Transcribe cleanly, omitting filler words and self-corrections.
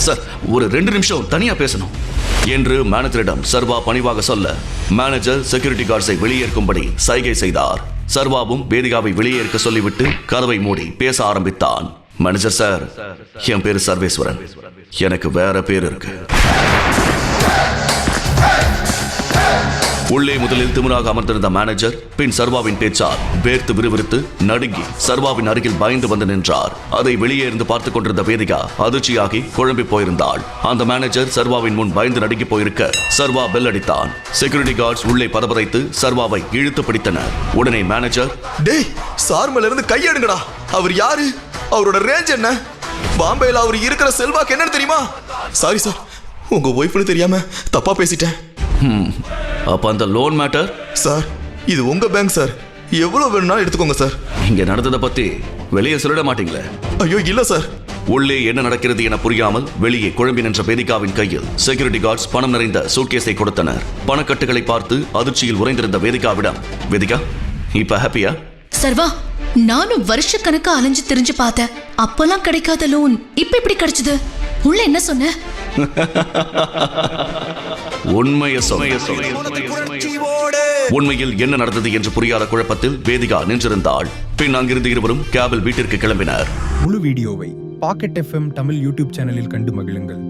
Sir ஒரு 2 நிமிஷம் தனியா பேசணும் என்று மேனேஜரிடம் சர்வா பணிவாக சொல்ல மேனேஜர் செக்யூரிட்டி கார்ட்ஸை வெளியேற்கும்படி சைகை செய்தார். சர்வாவும் வேதிகாவை வெளியேற்க சொல்லிவிட்டு கதவை மூடி பேச ஆரம்பித்தான். மேனேஜர் சார், என் பேரு சர்வேஸ்வரன். எனக்கு வேற பேர் இருக்கு. உள்ளே முதலில் திமிராக அமர்ந்திருந்த மேனேஜர் பின் சர்வாவின் பேச்சால் வேர்த்து விறுவிறுத்து நடுங்கி சர்வாவின் அருகில் பயந்து வந்து நின்றார். அதை வெளியே இருந்து பார்த்துக் கொண்டிருந்த வேதிகா அதிர்ச்சியாகி குழம்பி போயிருந்தாள். அந்த மேனேஜர் சர்வாவின் முன் பயந்து நடுங்கி போயிருக்க சர்வா பெல் அடித்தான். செக்யூரிட்டி கார்ட்ஸ் உள்ளே பதபதைத்து சர்வாவை இழுத்து பிடித்தனர். உடனே மேனேஜர், டேய் சார் மேல இருந்து கையெடுங்கடா. அவர் யாரு? அவரோட ரேஞ்ச் என்ன? பாம்பேல அவர் இருக்கிற செல்வாக்கு என்னன்னு தெரியுமா? சாரி சார், உங்க ஒய்ஃப்னு தெரியாம தப்பா பேசிட்டேன். அப்ப அந்த லோன் மேட்டர்? சார் இது உங்க பேங்க் சார், எவ்வளவு வேணும்னா எடுத்துக்கோங்க சார். இங்க நடந்ததை பத்தி வெளியே சொல்லிட மாட்டீங்களே? ஐயோ இல்ல சார். உள்ளே என்ன நடக்கிறது என புரியாமல் வெளியே குழம்பி நின்ற வேதிகாவின் கையில் செக்யூரிட்டி கார்ட்ஸ் பணம் நிறைந்த சூட்கேஸை கொடுத்தனர். பணக்கட்டுகளை பார்த்து அதிர்ச்சியில் உறைந்திருந்த வேதிகாவிடம், வேதிகா இப்ப ஹாப்பியா? சர்வா, நானும் வருஷக்கணக்கா அலைஞ்சு திரிஞ்சு பார்த்தேன். அப்பெல்லாம் கிடைக்காத லோன் இப்ப எப்படி கிடைச்சது? உள்ள என்ன சொன்ன? உண்மையில் என்ன நடந்தது என்று புரியாத குழப்பத்தில் வேதிகா நின்றிருந்தாள். பின் அங்கிருந்து இருவரும் கேபிள் வீட்டிற்கு கிளம்பினர். முழு வீடியோவை பாக்கெட் FM தமிழ் யூடியூப் சேனலில் கண்டு மகிழுங்கள்.